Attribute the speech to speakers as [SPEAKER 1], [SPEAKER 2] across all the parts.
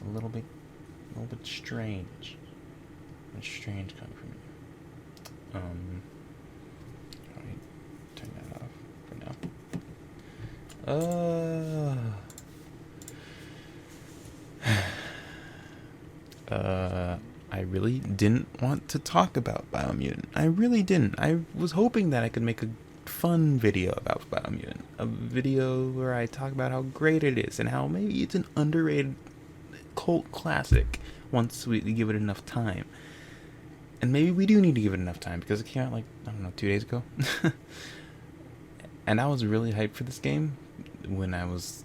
[SPEAKER 1] a little bit strange. It's strange coming from you. Let me turn that off for now. I really didn't want to talk about Biomutant. I really didn't. I was hoping that I could make a fun video about Biomutant. A video where I talk about how great it is and how maybe it's an underrated cult classic once we give it enough time. And maybe we do need to give it enough time because it came out like, I don't know, 2 days ago. And I was really hyped for this game when I was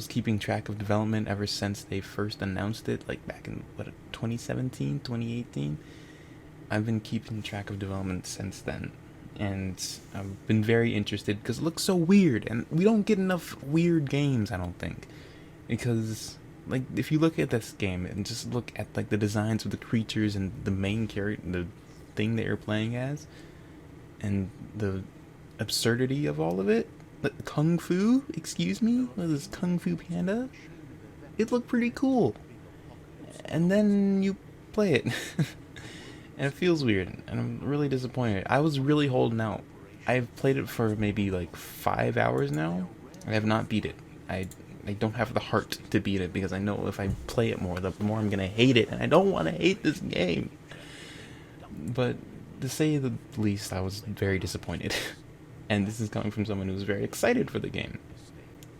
[SPEAKER 1] keeping track of development ever since they first announced it, like back in 2017, 2018. I've been keeping track of development since then, and I've been very interested because it looks so weird, and we don't get enough weird games, I don't think, because like if you look at this game and just look at like the designs of the creatures and the main character, the thing that you're playing as, and the absurdity of all of it, like Kung Fu, excuse me, this Kung Fu Panda, it looked pretty cool. And then you play it, and it feels weird, and I'm really disappointed. I was really holding out. I've played it for maybe like 5 hours now. I have not beat it. I don't have the heart to beat it because I know if I play it more, the more I'm gonna hate it, and I don't want to hate this game. But to say the least, I was very disappointed. And this is coming from someone who's very excited for the game.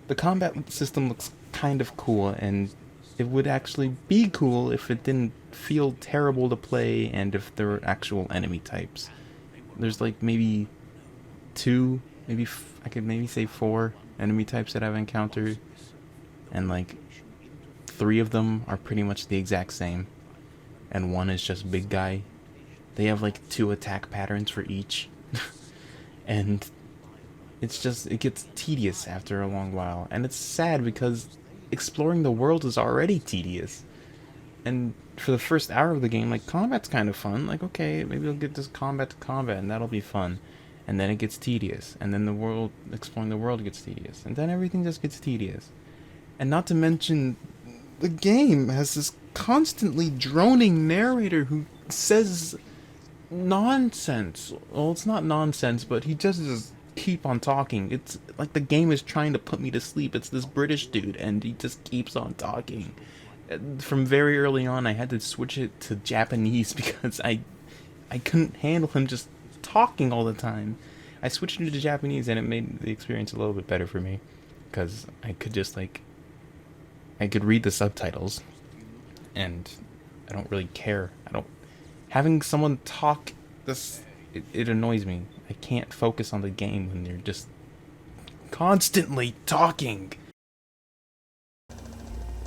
[SPEAKER 1] The combat system looks kind of cool, and it would actually be cool if it didn't feel terrible to play and if there were actual enemy types. There's like maybe 2, I could maybe say 4 enemy types that I've encountered, and like 3 of them are pretty much the exact same, and 1 is just big guy. They have like 2 attack patterns for each. And it gets tedious after a long while, and it's sad because exploring the world is already tedious. And for the first hour of the game, like, combat's kind of fun. Like, okay, maybe I'll get this combat to combat, and that'll be fun. And then it gets tedious, and then exploring the world gets tedious, and then everything just gets tedious. And not to mention, the game has this constantly droning narrator who says nonsense. Well, it's not nonsense, but he just keep on talking. It's like the game is trying to put me to sleep. It's this British dude, and he just keeps on talking. From very early on, I had to switch it to Japanese because I couldn't handle him just talking all the time. I switched it to Japanese, and it made the experience a little bit better for me because I could just I could read the subtitles, and I don't really care. Having someone talk, it annoys me. I can't focus on the game when they're just constantly talking.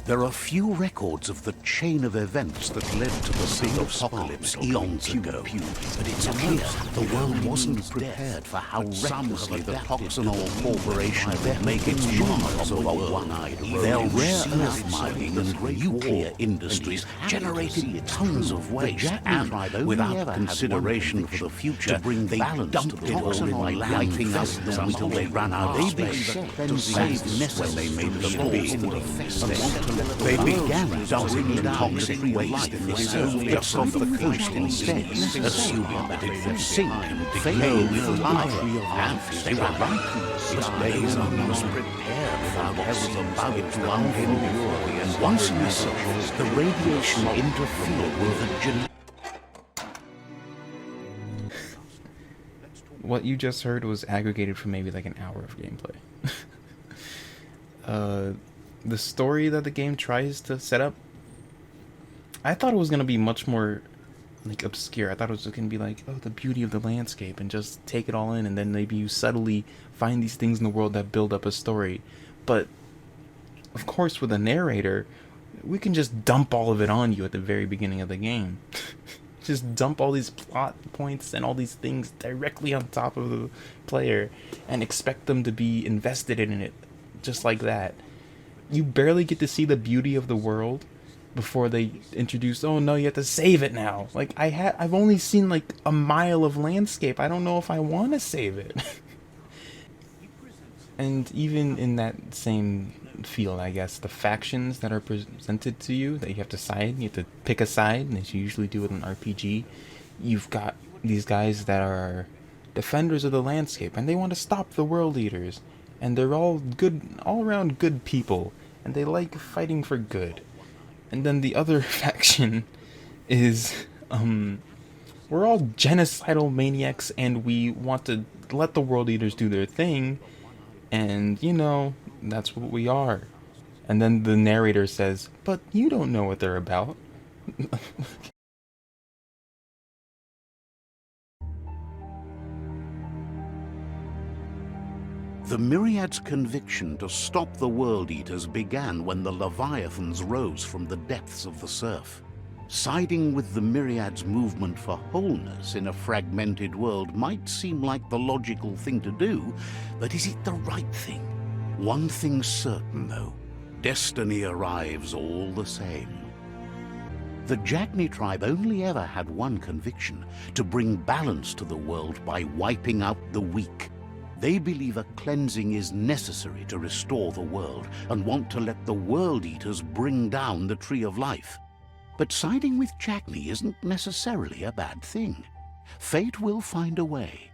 [SPEAKER 2] There are few records of the chain of events that led to the big apocalypse eons ago, but it's clear the world wasn't prepared for how recklessly the Proxenol Corporation would make its mark over one-eyed road. Their rare earth mining and nuclear industries generated tons of waste, and without consideration for the future, they dumped it all in land fillets until they ran out of space to save nests when they made them big and infested. They began dumping toxic waste in the Soviets off the coast instead, assuming that it would sink and decay with time. And they were right. Its days are most prepared for what was about to unfold. And once in the surface, the radiation interfered with the genetic.
[SPEAKER 1] What you just heard was aggregated from maybe like an hour of gameplay. The story that the game tries to set up, I thought it was going to be much more like obscure. I thought it was just going to be like, oh, the beauty of the landscape, and just take it all in, and then maybe you subtly find these things in the world that build up a story. But of course, with a narrator, we can just dump all of it on you at the very beginning of the game. Just dump all these plot points and all these things directly on top of the player and expect them to be invested in it just like that. You barely get to see the beauty of the world before they introduce, oh no, you have to save it now. Like, I've only seen like a mile of landscape. I don't know if I want to save it. And even in that same field, I guess, the factions that are presented to you, that you have to side, you have to pick a side, and as you usually do with an RPG, you've got these guys that are defenders of the landscape, and they want to stop the world eaters, and they're all good, all around good people, and they like fighting for good. And then the other faction is, we're all genocidal maniacs, and we want to let the world eaters do their thing, and, you know, that's what we are. And then the narrator says, but you don't know what they're about.
[SPEAKER 2] The Myriad's conviction to stop the World Eaters began when the Leviathans rose from the depths of the surf. Siding with the Myriad's movement for wholeness in a fragmented world might seem like the logical thing to do, but is it the right thing? One thing's certain, though. Destiny arrives all the same. The Jagni tribe only ever had one conviction: to bring balance to the world by wiping out the weak. They believe a cleansing is necessary to restore the world and want to let the World Eaters bring down the Tree of Life. But siding with Jagni isn't necessarily a bad thing. Fate will find a way.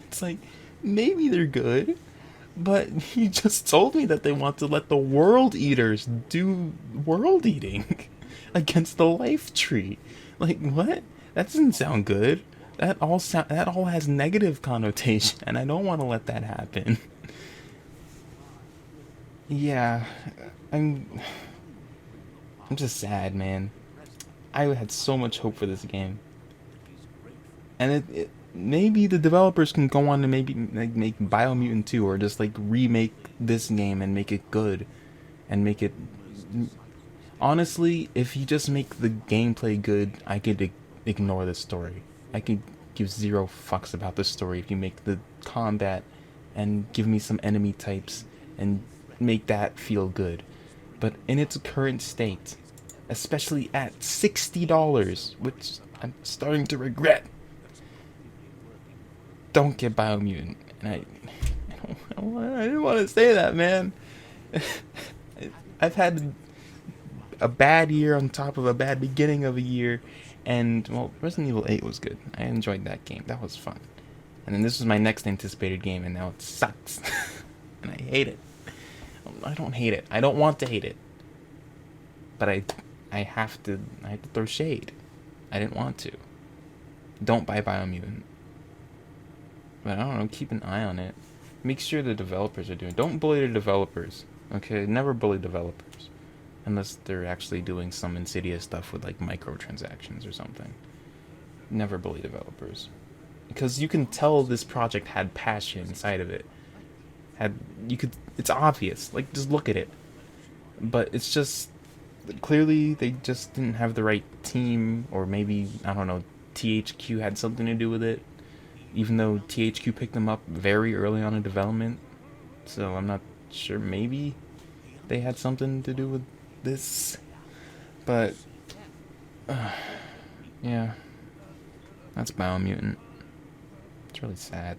[SPEAKER 1] It's like, maybe they're good, but you just told me that they want to let the World Eaters do world eating against the Life Tree. Like, what? That doesn't sound good. That all has negative connotation, and I don't want to let that happen. Yeah, I'm just sad, man. I had so much hope for this game, and maybe the developers can go on to maybe make Biomutant 2, or just like remake this game and make it good, and make it. Honestly, if you just make the gameplay good, I could ignore the story. I could give zero fucks about the story if you make the combat and give me some enemy types and make that feel good. But in its current state, especially at $60, which I'm starting to regret, don't get Biomutant. And I didn't want to say that, man. I've had a bad year on top of a bad beginning of a year, and, well, Resident Evil 8 was good. I enjoyed that game. That was fun. And then this was my next anticipated game, and now it sucks. And I hate it. I don't hate it. I don't want to hate it. But I have to throw shade. I didn't want to. Don't buy Biomutant. But I don't know, keep an eye on it. Make sure the developers are doing. Don't bully the developers. Okay? Never bully developers. Unless they're actually doing some insidious stuff with like microtransactions or something. Never bully developers. Because you can tell this project had passion inside of it. It's obvious. Like, just look at it. But it's just, clearly they just didn't have the right team, or maybe, I don't know, THQ had something to do with it. Even though THQ picked them up very early on in development. So I'm not sure, maybe they had something to do with this. But yeah, that's Biomutant. It's really sad.